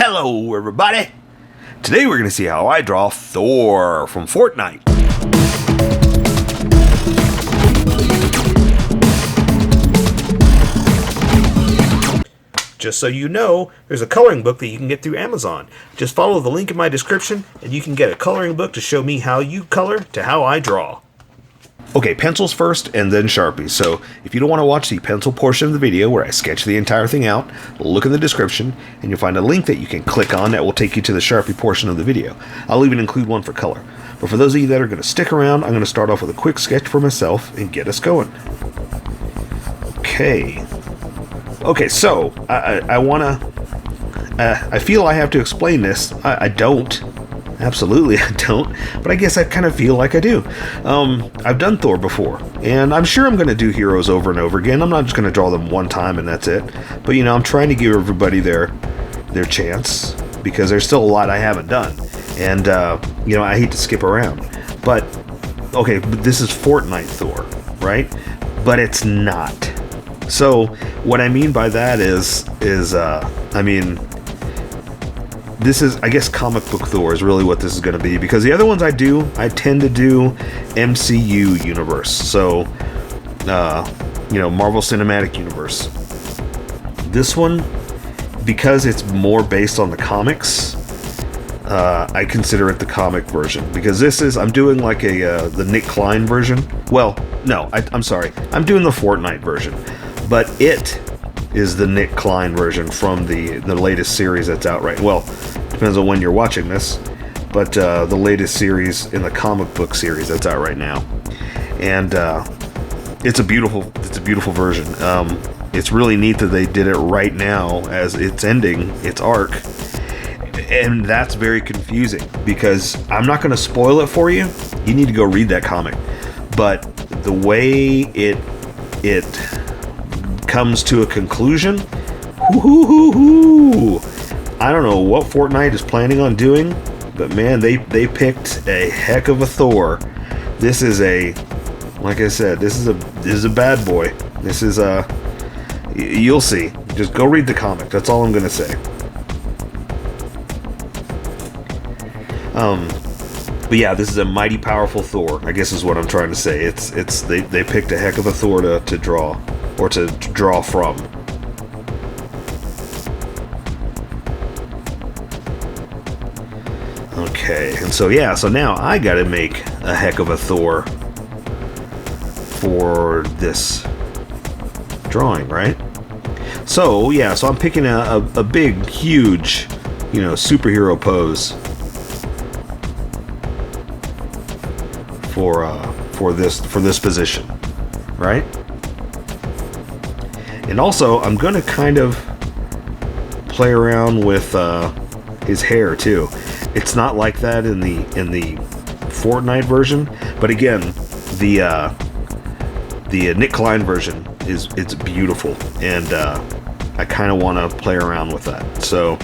Hello everybody! Today we're going to see how I draw Thor from Fortnite. Just so you know, there's a coloring book that you can get through Amazon. Just follow the link in my description and you can get a coloring book to show me how you color to how I draw. Okay, pencils first and then Sharpies. So if you don't want to watch the pencil portion of the video where I sketch the entire thing out, look in the description and you'll find a link that you can click on that will take you to the Sharpie portion of the video. I'll even include one for color. But for those of you that are going to stick around, I'm going to start off with a quick sketch for myself and get us going. Okay, so I feel I have to explain this. I don't. Absolutely, I don't. But I guess I kind of feel like I do. I've done Thor before, and I'm sure I'm going to do heroes over and over again. I'm not just going to draw them one time and that's it. But, you know, I'm trying to give everybody their chance, because there's still a lot I haven't done. And, you know, I hate to skip around. But, okay, this is Fortnite Thor, right? But it's not. So, what I mean by that is I mean, this is, I guess, comic book Thor is really what this is going to be, because the other ones I tend to do MCU universe, so, you know, Marvel Cinematic Universe. This one, because it's more based on the comics, I consider it the comic version, because this is, I'm doing like the Nick Klein version. Well, no, I'm sorry, I'm doing the Fortnite version, but it is the Nick Klein version from the latest series that's out right. Well, depends on when you're watching this, but the latest series in the comic book series that's out right now, and it's a beautiful version. It's really neat that they did it right now as it's ending its arc, and that's very confusing because I'm not going to spoil it for you. You need to go read that comic, but the way it comes to a conclusion, I don't know what Fortnite is planning on doing, but man, they picked a heck of a Thor. This is like I said, this is a bad boy. This is you'll see. Just go read the comic. That's all I'm gonna say. But yeah, this is a mighty powerful Thor, I guess is what I'm trying to say. They picked a heck of a Thor to draw, or to draw from. Okay, and so yeah, so now I gotta make a heck of a Thor for this drawing, right? So yeah, so I'm picking a big, huge, you know, superhero pose for this position, right? And also, I'm gonna kind of play around with his hair too. It's not like that in the Fortnite version, but again, the Nick Klein version it's beautiful, and I kind of want to play around with that. So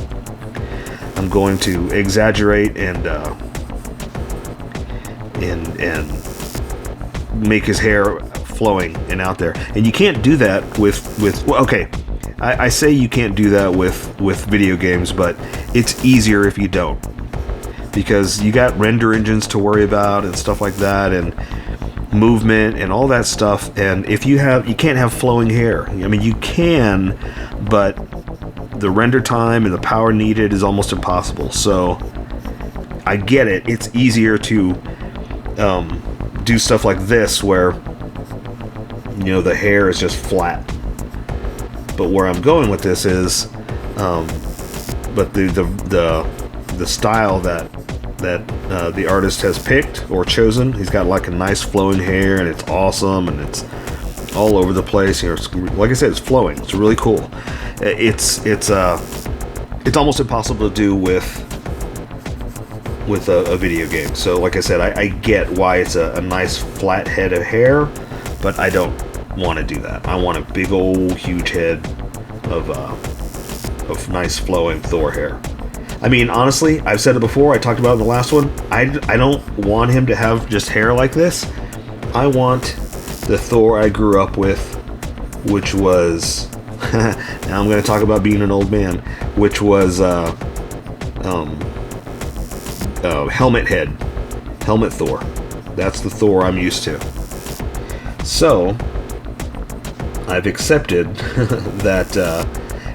I'm going to exaggerate and make his hair flowing and out there. And you can't do that with well, okay, I say you can't do that with video games, but it's easier if you don't, because you got render engines to worry about and stuff like that, and movement and all that stuff. And if you can't have flowing hair. I mean, you can, but the render time and the power needed is almost impossible. So I get it. It's easier to do stuff like this where, you know, the hair is just flat. But where I'm going with this is, but the style that the artist has picked or chosen, he's got like a nice flowing hair, and it's awesome, and it's all over the place. You know, like I said, it's flowing. It's really cool. It's almost impossible to do with a video game. So like I said, I get why it's a nice flat head of hair, but I don't want to do that. I want a big old huge head of nice flowing Thor hair. I mean, honestly, I've said it before, I talked about it in the last one, I don't want him to have just hair like this. I want the Thor I grew up with, which was now I'm going to talk about being an old man, which was helmet head, helmet Thor. That's the Thor I'm used to. So I've accepted that.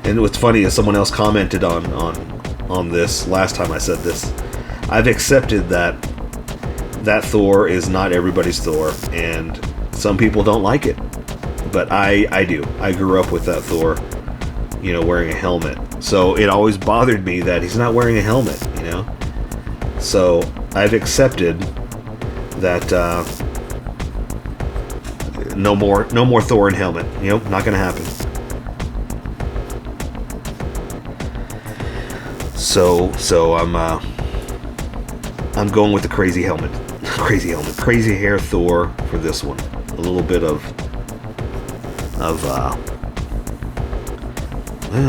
And what's funny is someone else commented on this last time I said this. I've accepted that Thor is not everybody's Thor, and some people don't like it, but I do. I grew up with that Thor, you know, wearing a helmet. So it always bothered me that he's not wearing a helmet, you know. So I've accepted that no more Thor in helmet. You know, not gonna happen. So I'm going with the crazy helmet, crazy hair Thor for this one. A little bit of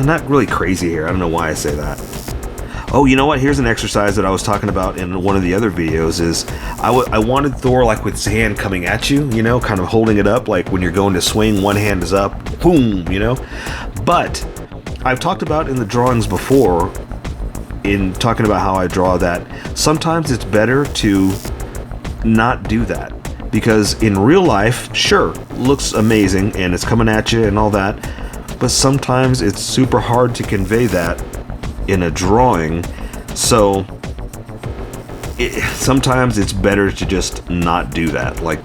not really crazy hair. I don't know why I say that. Oh, you know what? Here's an exercise that I was talking about in one of the other videos. Is I wanted Thor like with his hand coming at you, you know, kind of holding it up, like when you're going to swing, one hand is up, boom, you know. But I've talked about in the drawings before, in talking about how I draw, that sometimes it's better to not do that, because in real life, sure, looks amazing and it's coming at you and all that, but sometimes it's super hard to convey that in a drawing. So sometimes it's better to just not do that. Like,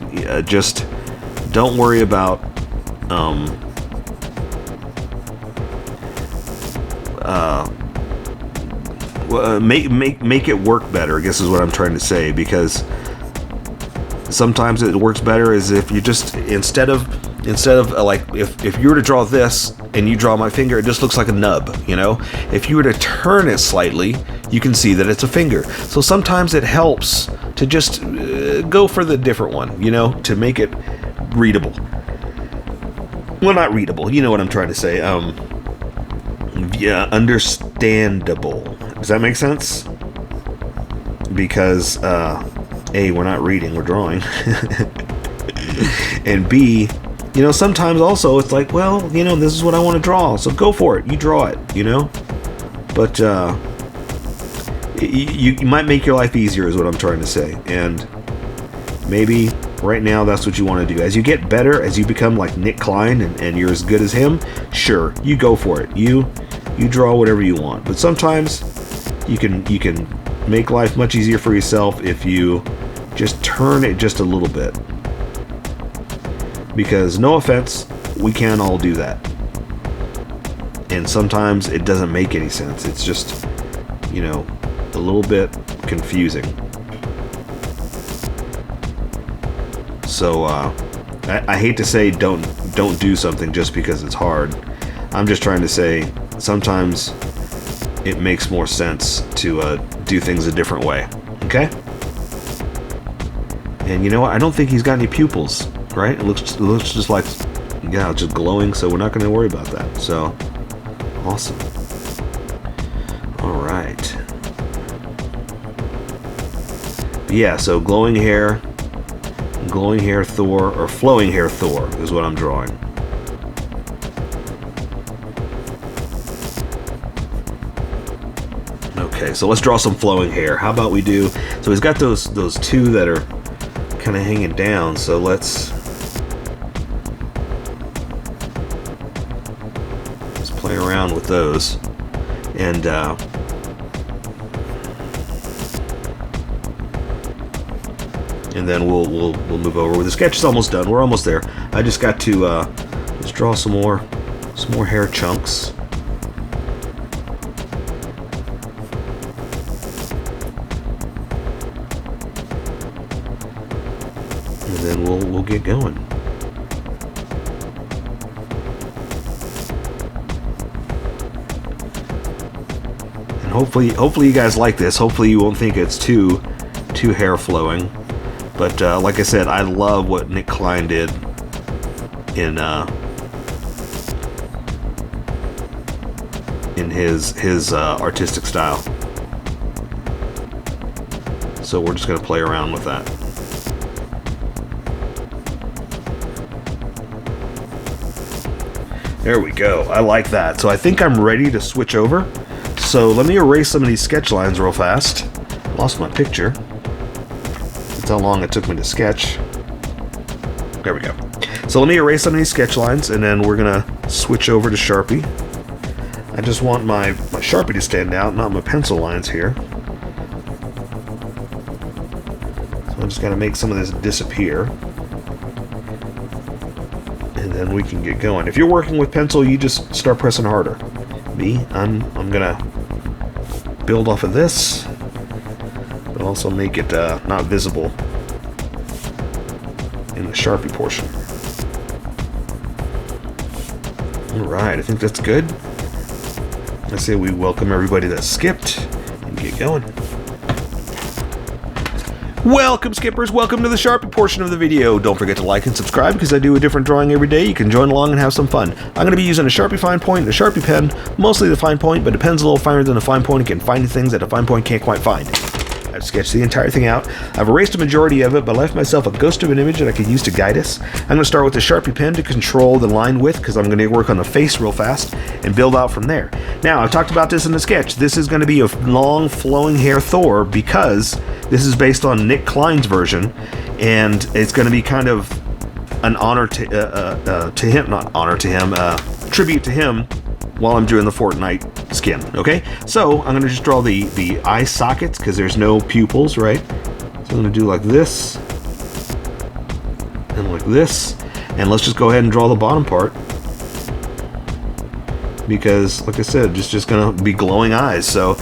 just don't worry about make it work better, I guess is what I'm trying to say, because sometimes it works better as if you just, instead of like, if you were to draw this and you draw my finger, it just looks like a nub, you know. If you were to turn it slightly, you can see that it's a finger. So sometimes it helps to just go for the different one, you know, to make it readable. Well, not readable, you know what I'm trying to say. Yeah, understandable. Does that make sense? Because A, we're not reading, we're drawing. And B, you know, sometimes also it's like, well, you know, this is what I want to draw, so go for it. You draw it, you know? But you might make your life easier is what I'm trying to say. And maybe right now that's what you want to do. As you get better, as you become like Nick Klein and you're as good as him, sure, you go for it. You draw whatever you want. But sometimes you can make life much easier for yourself if you just turn it just a little bit. Because, no offense, we can't all do that. And sometimes it doesn't make any sense. It's just, you know, a little bit confusing. So I hate to say don't do something just because it's hard. I'm just trying to say sometimes it makes more sense to do things a different way. Okay? And you know what? I don't think he's got any pupils, right? It looks just like, yeah, just glowing, so we're not going to worry about that. So, awesome. All right. Yeah, so glowing hair Thor, or flowing hair Thor is what I'm drawing. Okay, so let's draw some flowing hair. How about we do, so he's got those two that are kind of hanging down, so let's play around with those. And then we'll move over. The sketch is almost done. We're almost there. I just got to let's draw some more hair chunks. And then we'll get going. And hopefully you guys like this. Hopefully you won't think it's too hair flowing. But like I said, I love what Nick Klein did in his artistic style. So we're just going to play around with that. There we go. I like that. So I think I'm ready to switch over. So let me erase some of these sketch lines real fast. Lost my picture. That's how long it took me to sketch. There we go. So let me erase some of these sketch lines, and then we're gonna switch over to Sharpie. I just want my Sharpie to stand out, not my pencil lines here. So I'm just gonna make some of this disappear. And then we can get going. If you're working with pencil, you just start pressing harder. Me, I'm gonna build off of this, but also make it not visible in the Sharpie portion. Alright, I think that's good. I say we welcome everybody that skipped and get going. Welcome, skippers. Welcome to the Sharpie portion of the video. Don't forget to like and subscribe because I do a different drawing every day. You can join along and have some fun. I'm going to be using a Sharpie fine point and a Sharpie pen, mostly the fine point, but a pen's a little finer than a fine point and can find things that a fine point can't quite find. I've sketched the entire thing out. I've erased a majority of it, but left myself a ghost of an image that I could use to guide us. I'm going to start with the Sharpie pen to control the line width because I'm going to work on the face real fast and build out from there. Now, I've talked about this in the sketch. This is going to be a long flowing hair Thor because this is based on Nick Klein's version, and it's going to be kind of an honor to him, not honor to him, tribute to him while I'm doing the Fortnite skin, okay? So I'm gonna just draw the eye sockets because there's no pupils, right? So I'm gonna do like this, and like this, and let's just go ahead and draw the bottom part because, like I said, it's just gonna be glowing eyes. So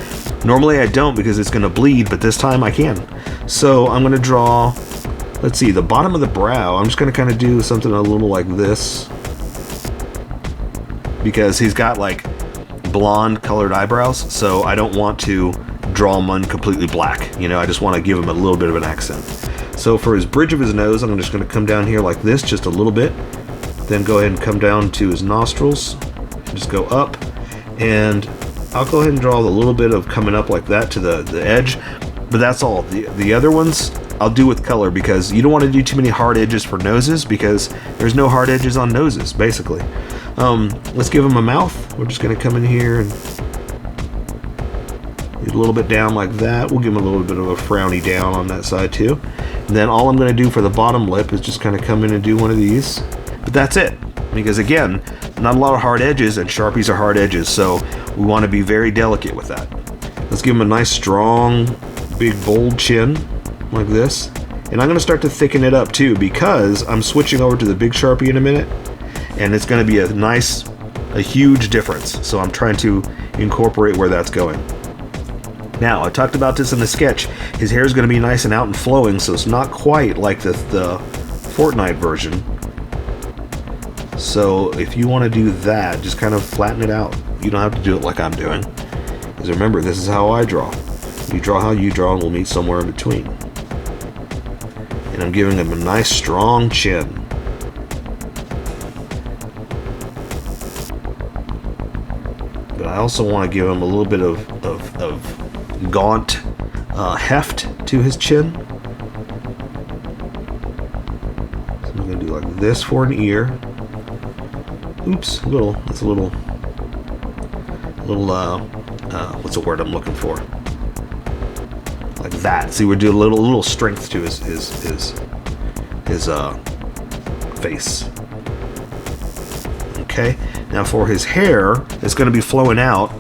normally I don't because it's gonna bleed, but this time I can. So I'm gonna draw, let's see, the bottom of the brow. I'm just gonna kind of do something a little like this, because he's got like blonde colored eyebrows, so I don't want to draw him completely black. You know, I just want to give him a little bit of an accent. So for his bridge of his nose, I'm just going to come down here like this, just a little bit. Then go ahead and come down to his nostrils. Just go up, and I'll go ahead and draw a little bit of coming up like that to the edge. But that's all. The other ones I'll do with color because you don't want to do too many hard edges for noses because there's no hard edges on noses, basically. Let's give him a mouth. We're just going to come in here and do a little bit down like that. We'll give him a little bit of a frowny down on that side too. And then all I'm going to do for the bottom lip is just kind of come in and do one of these. But that's it. Because again, not a lot of hard edges, and Sharpies are hard edges, so we want to be very delicate with that. Let's give him a nice, strong, big, bold chin like this. And I'm going to start to thicken it up too because I'm switching over to the big Sharpie in a minute. And it's going to be a huge difference. So I'm trying to incorporate where that's going. Now, I talked about this in the sketch. His hair is going to be nice and out and flowing, so it's not quite like the Fortnite version. So if you want to do that, just kind of flatten it out. You don't have to do it like I'm doing. Because remember, this is how I draw. You draw how you draw, and we'll meet somewhere in between. And I'm giving him a nice, strong chin. But I also want to give him a little bit of gaunt heft to his chin. So I'm going to do like this for an ear. Oops, that's a little, what's the word I'm looking for? Like that. See, we do a little strength to his face. Okay, now for his hair, it's going to be flowing out.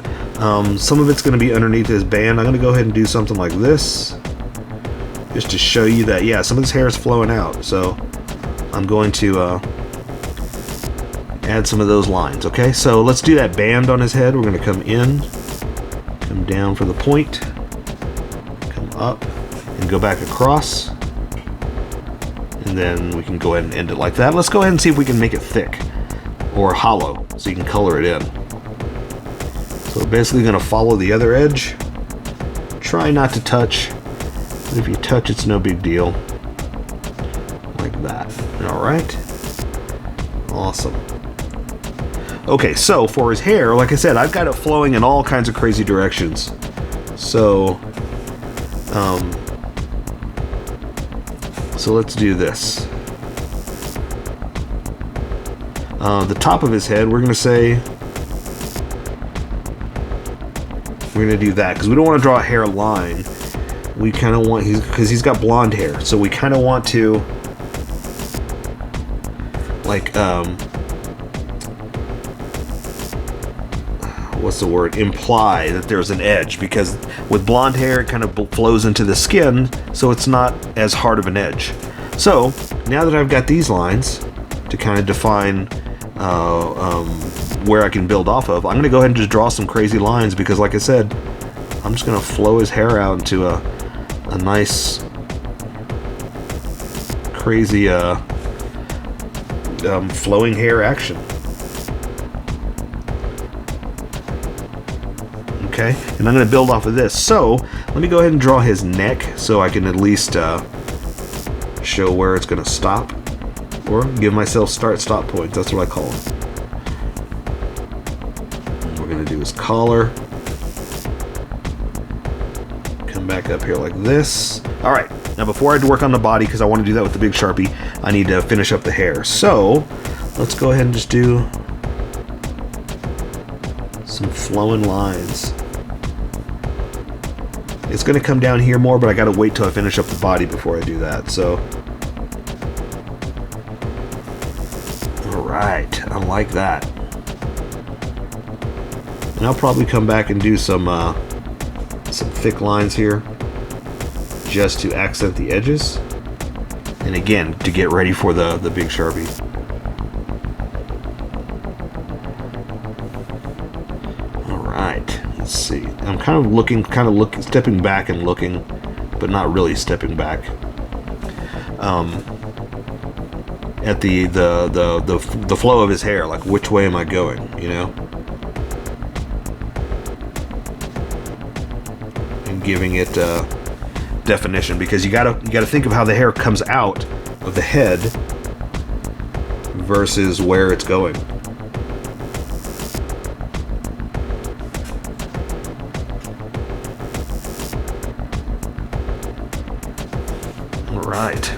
Some of it's going to be underneath his band. I'm going to go ahead and do something like this, just to show you that, yeah, some of his hair is flowing out. So I'm going to add some of those lines. Okay, so let's do that band on his head. We're going to come in, come down for the point, come up, and go back across. And then we can go ahead and end it like that. Let's go ahead and see if we can make it thick or hollow so you can color it in. So we're basically going to follow the other edge. Try not to touch. But if you touch, it's no big deal. Like that. Alright. Awesome. Okay, so for his hair, like I said, I've got it flowing in all kinds of crazy directions. So, let's do this. The top of his head, we're going to say, we're gonna do that because we don't want to draw a hairline. We kind of want, because he's got blonde hair, so we kind of want to, like, what's the word? Imply that there's an edge, because with blonde hair it kind of flows into the skin, so it's not as hard of an edge. So now that I've got these lines to kind of define where I can build off of, I'm going to go ahead and just draw some crazy lines, because like I said, I'm just going to flow his hair out into a nice crazy flowing hair action. Okay, and I'm going to build off of this. So let me go ahead and draw his neck so I can at least show where it's going to stop, or give myself start-stop points. That's what I call them. And we're going to do his collar. Come back up here like this. All right, now before I work on the body, because I want to do that with the big Sharpie, I need to finish up the hair. So let's go ahead and just do some flowing lines. It's going to come down here more, but I got to wait till I finish up the body before I do that. So, all right, I like that. And I'll probably come back and do some thick lines here, just to accent the edges, and again to get ready for the big Sharpie. All right, let's see. I'm kind of looking, stepping back and looking, but not really stepping back. At the flow of his hair, like which way am I going? You know, and giving it definition, because you gotta think of how the hair comes out of the head versus where it's going. All right.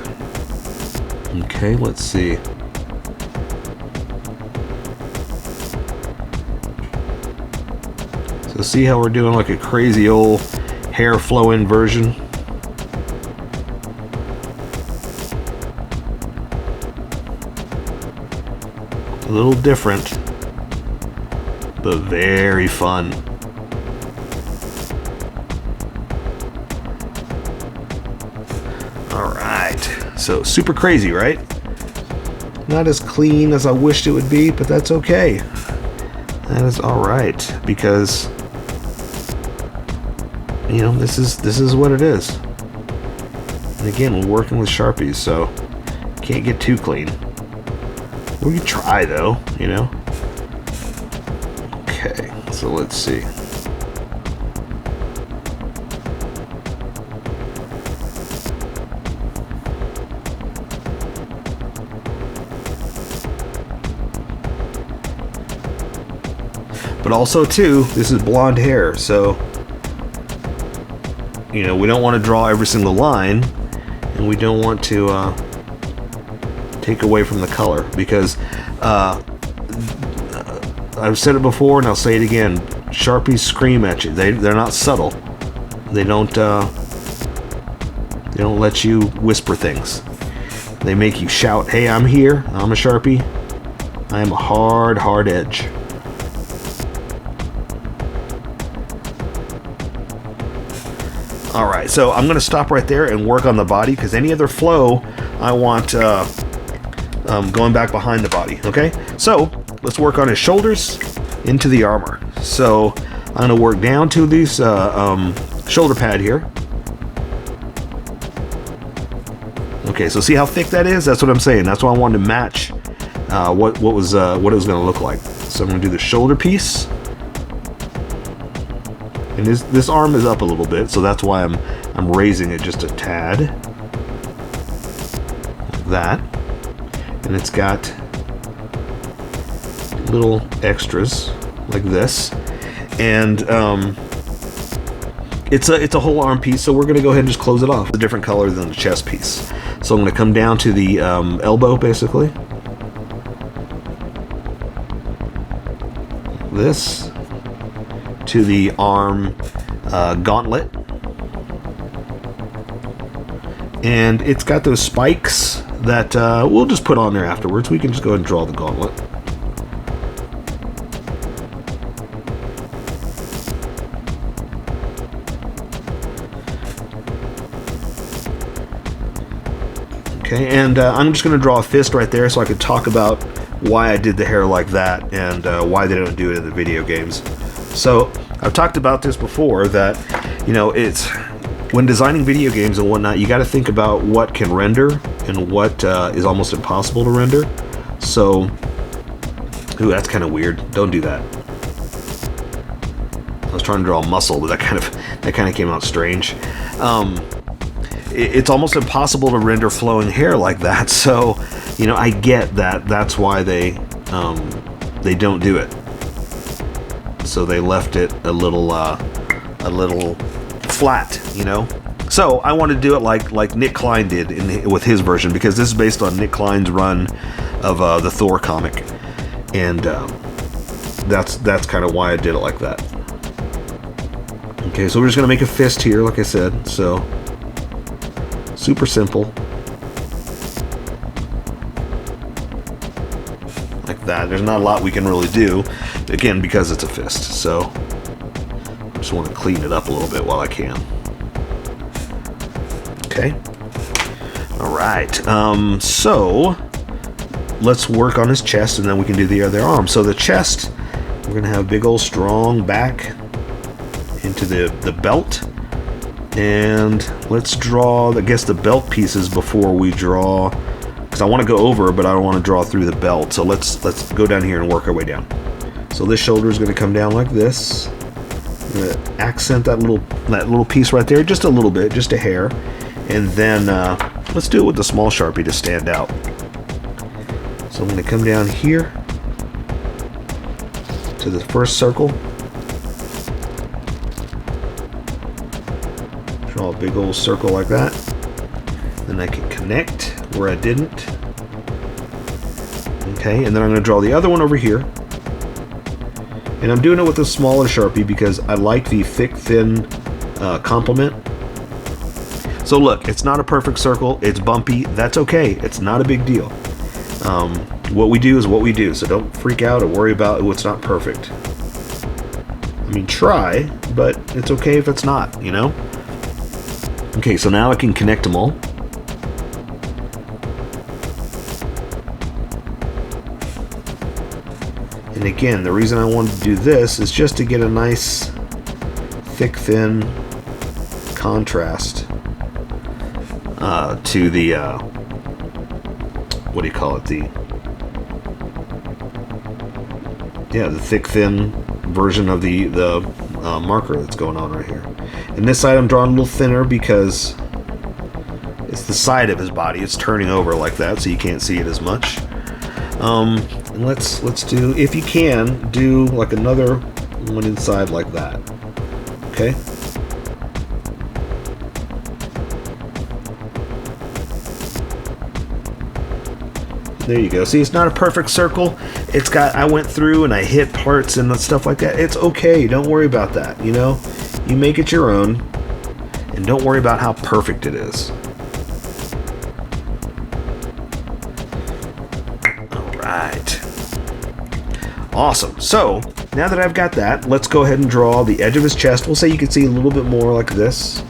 Okay, let's see. So see how we're doing like a crazy old hair flow-in version? A little different, but very fun. All right, so super crazy, right? Not as clean as I wished it would be, but that's okay. That is all right, because you know, this is what it is. And again, we're working with Sharpies, so can't get too clean. We can try though, you know. Okay, so let's see. But also too, this is blonde hair, so you know, we don't want to draw every single line, and we don't want to take away from the color, because I've said it before and I'll say it again, Sharpies scream at you. They're not subtle. They don't let you whisper things. They make you shout, hey, I'm here, I'm a Sharpie, I am a hard edge. Alright, so I'm going to stop right there and work on the body, because any other flow I want going back behind the body, okay? So, let's work on his shoulders into the armor. So, I'm going to work down to these shoulder pad here. Okay, so see how thick that is? That's what I'm saying. That's why I wanted to match what it was going to look like. So I'm going to do the shoulder piece. And this arm is up a little bit, so that's why I'm raising it just a tad. Like that. And it's got little extras like this. And it's a whole arm piece, so we're going to go ahead and just close it off. It's a different color than the chest piece. So I'm going to come down to the elbow, basically. Like this. to the arm gauntlet. And it's got those spikes that we'll just put on there afterwards. We can just go ahead and draw the gauntlet. Okay, and I'm just going to draw a fist right there so I could talk about why I did the hair like that and why they don't do it in the video games. So I've talked about this before, that it's when designing video games and whatnot, you got to think about what can render and what is almost impossible to render. So, ooh, that's kind of weird. Don't do that. I was trying to draw a muscle, but that kind of came out strange. It's almost impossible to render flowing hair like that. So, I get that. That's why they don't do it. So they left it a little flat, So I wanted to do it like Nick Klein did with his version, because this is based on Nick Klein's run of the Thor comic, and that's kind of why I did it like that. Okay, so we're just gonna make a fist here, like I said. So super simple, like that. There's not a lot we can really do, again, because it's a fist. So I just want to clean it up a little bit while I can. Okay. All right. So let's work on his chest, and then we can do the other arm. So the chest, we're gonna have big old strong back into the belt, and let's draw, I guess, the belt pieces before we draw, because I want to go over, but I don't want to draw through the belt. So let's go down here and work our way down. So this shoulder is going to come down like this. I'm going to accent that little piece right there just a little bit, just a hair. And then let's do it with the small Sharpie to stand out. So I'm going to come down here to the first circle. Draw a big old circle like that. Then I can connect where I didn't. Okay, and then I'm going to draw the other one over here. And I'm doing it with a smaller Sharpie because I like the thick, thin complement. So look, it's not a perfect circle. It's bumpy. That's okay. It's not a big deal. What we do is what we do. So don't freak out or worry about what's not perfect. I mean, try, but it's okay if it's not, Okay, so now I can connect them all. And again, the reason I wanted to do this is just to get a nice thick, thin contrast to the what do you call it? The thick, thin version of the marker that's going on right here. And this side I'm drawing a little thinner because it's the side of his body. It's turning over like that, so you can't see it as much. And let's do, if you can, do like another one inside like that. Okay. There you go. See, it's not a perfect circle. It's got, I went through and I hit parts and stuff like that. It's okay. Don't worry about that. You make it your own, and don't worry about how perfect it is. All right. Awesome. So now that I've got that, let's go ahead and draw the edge of his chest. We'll say you can see a little bit more like this.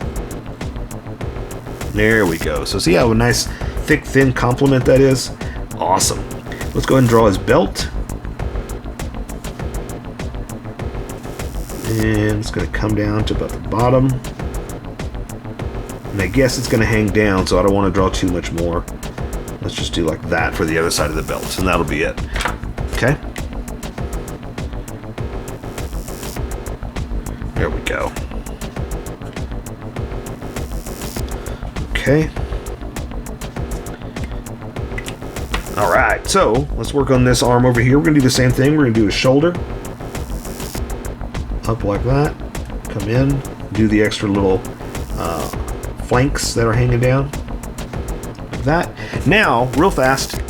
There we go. So see how a nice thick, thin complement that is? Awesome. Let's go ahead and draw his belt. And it's going to come down to about the bottom. And I guess it's going to hang down, so I don't want to draw too much more. Let's just do like that for the other side of the belt, and that'll be it. Okay? There we go. Okay. Alright, so let's work on this arm over here. We're going to do the same thing. We're going to do his shoulder. Up like that. Come in. Do the extra little flanks that are hanging down. Like that. Now, real fast,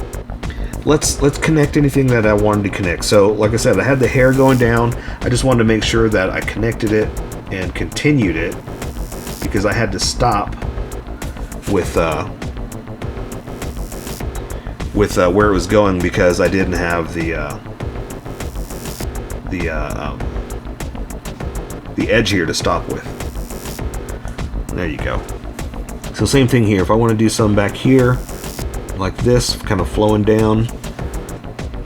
let's connect anything that I wanted to connect. So like I said, I had the hair going down. I just wanted to make sure that I connected it and continued it, because I had to stop with where it was going, because I didn't have the edge here to stop with. There you go. So same thing here. If I want to do some back here like this, kind of flowing down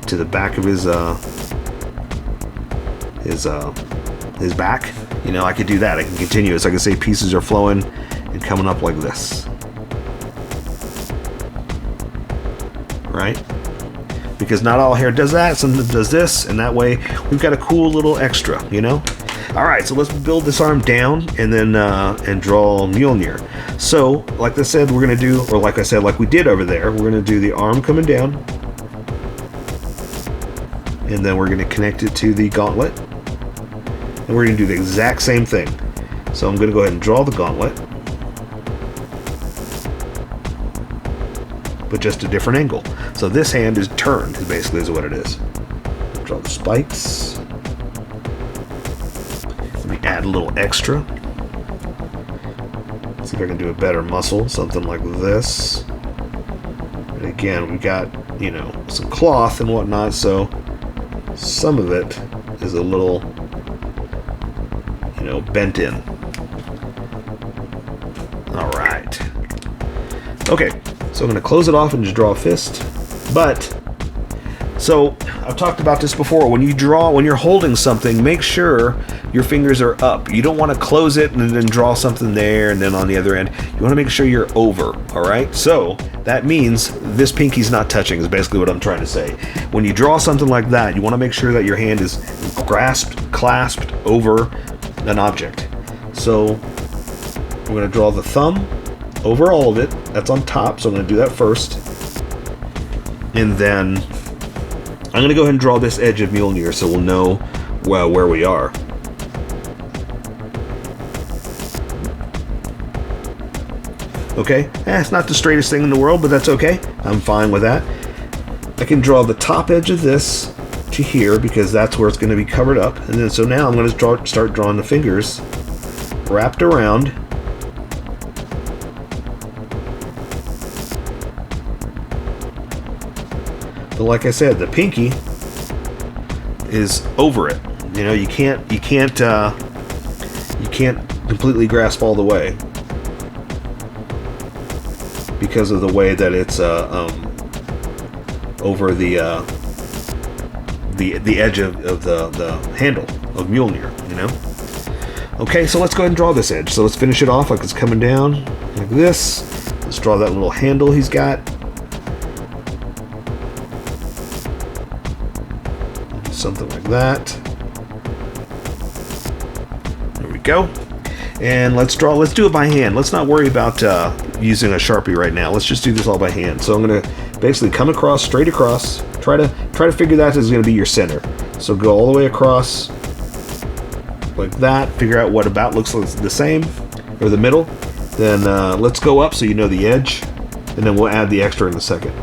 to the back of his back, you know, I could do that. I can continue it. So I can say pieces are flowing and coming up like this, right? Because not all hair does that. Some does this, and that way we've got a cool little extra, you know. All right, so let's build this arm down and then and draw Mjolnir. So, like I said, we're gonna do, or like I said, like we did over there, we're gonna do the arm coming down, and then we're gonna connect it to the gauntlet, and we're gonna do the exact same thing. So I'm gonna go ahead and draw the gauntlet, but just a different angle. So this hand is turned, basically is what it is. Draw the spikes. Let me add a little extra. See if I can do a better muscle, something like this. And again, we got, you know, some cloth and whatnot, so some of it is a little, you know, bent in. All right. Okay, so I'm going to close it off and just draw a fist. But, so I've talked about this before. When you draw, when you're holding something, make sure your fingers are up. You don't want to close it and then draw something there and then on the other end. You want to make sure you're over, all right? So that means this pinky's not touching is basically what I'm trying to say. When you draw something like that, you want to make sure that your hand is clasped over an object. So we're going to draw the thumb over all of it. That's on top, so I'm going to do that first. And then I'm going to go ahead and draw this edge of Mjolnir so we'll know where we are. Okay, it's not the straightest thing in the world, but that's okay. I'm fine with that. I can draw the top edge of this to here because that's where it's going to be covered up. And then so now I'm going to start drawing the fingers wrapped around. But like I said, the pinky is over it. You know, you can't completely grasp all the way because of the way that it's over the edge of the handle of Mjolnir, you know. Okay, so let's go ahead and draw this edge. So let's finish it off like it's coming down like this. Let's draw that little handle he's got. Something like that. There we go. And let's do it by hand. Let's not worry about using a Sharpie right now. Let's just do this all by hand. So I'm going to basically come across, straight across. Try to figure that is going to be your center. So go all the way across like that. Figure out what about looks like the same, or the middle. Then let's go up so you know the edge, and then we'll add the extra in a second.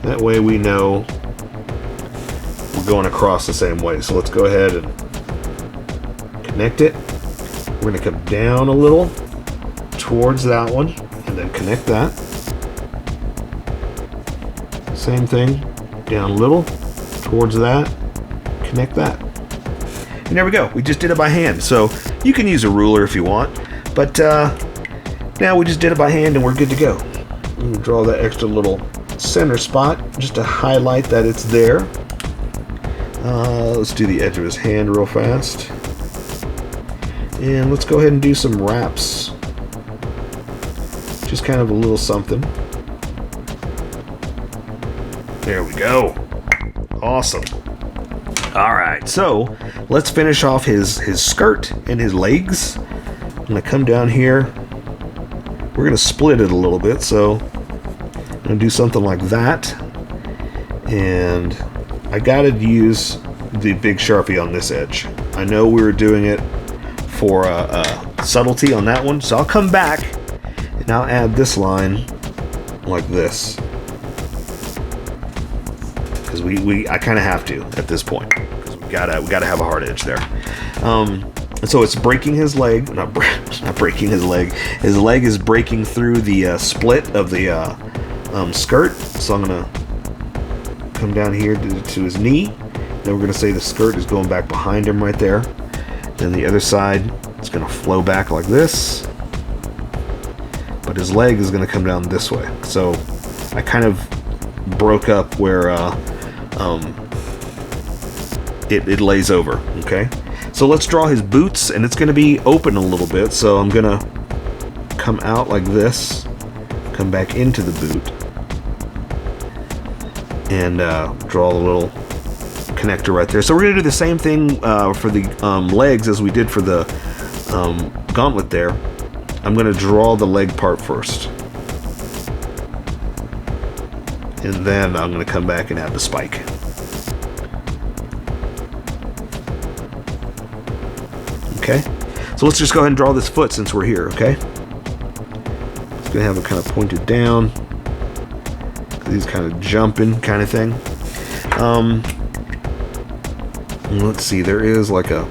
That way we know we're going across the same way. So let's go ahead and connect it. We're going to come down a little towards that one and then connect that. Same thing, down a little towards that, connect that. And there we go. We just did it by hand. So you can use a ruler if you want, but now we just did it by hand and we're good to go. Draw that extra little center spot just to highlight that it's there. Let's do the edge of his hand real fast. And let's go ahead and do some wraps. Just kind of a little something. There we go. Awesome. Alright, so let's finish off his skirt and his legs. I'm going to come down here. We're going to split it a little bit, so I'm going to do something like that. And I got to use the big Sharpie on this edge. I know we were doing it for subtlety on that one, so I'll come back and I'll add this line like this. because I kind of have to at this point, because we gotta have a hard edge there. So it's breaking his leg, not breaking his leg. His leg is breaking through the split of the skirt. So I'm gonna come down here to his knee. Then we're gonna say the skirt is going back behind him right there. Then the other side, it's gonna flow back like this. But his leg is gonna come down this way. So I kind of broke up where it lays over. Okay. So let's draw his boots, and it's going to be open a little bit, so I'm going to come out like this, come back into the boot, and draw a little connector right there. So we're going to do the same thing for the legs as we did for the gauntlet there. I'm going to draw the leg part first, and then I'm going to come back and add the spike. Okay, so let's just go ahead and draw this foot since we're here, okay? It's gonna have it kind of pointed down. He's kind of jumping kind of thing. Let's see, there is like a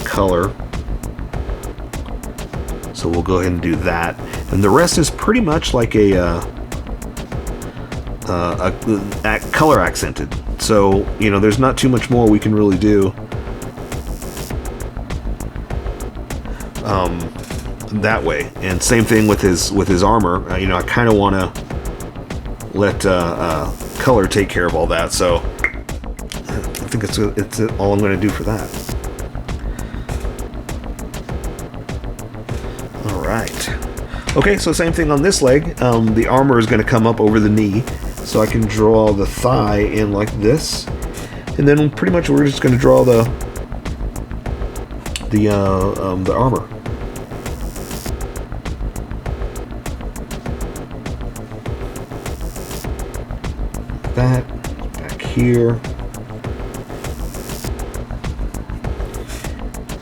color. So we'll go ahead and do that. And the rest is pretty much like a color accented. So, you know, there's not too much more we can really do. That way, and same thing with his armor. You know, I kind of want to let color take care of all that. So I think it's all I'm going to do for that. All right. Okay, so same thing on this leg. The armor is going to come up over the knee, so I can draw the thigh in like this, and then pretty much we're just going to draw the armor. That back here.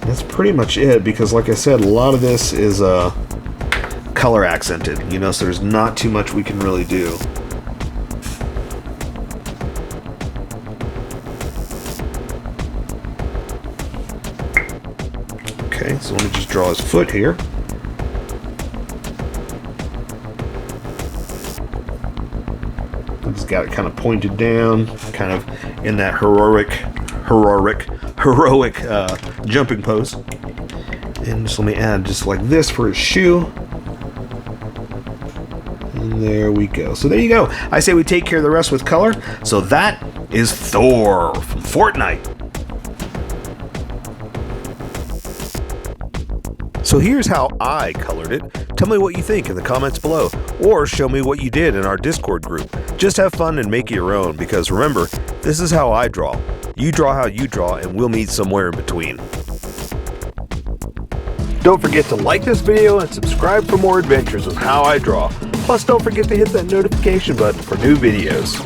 That's pretty much it, because like I said, a lot of this is color accented, you know, so there's not too much we can really do. Okay, so let me just draw his foot here. He's got it kind of pointed down, kind of in that heroic jumping pose. And just let me add just like this for his shoe. And there we go. So there you go. I say we take care of the rest with color. So that is Thor from Fortnite. So here's how I colored it. Tell me what you think in the comments below, or show me what you did in our Discord group. Just have fun and make it your own, because remember, this is how I draw. You draw how you draw, and we'll meet somewhere in between. Don't forget to like this video and subscribe for more adventures with How I Draw. Plus, don't forget to hit that notification button for new videos.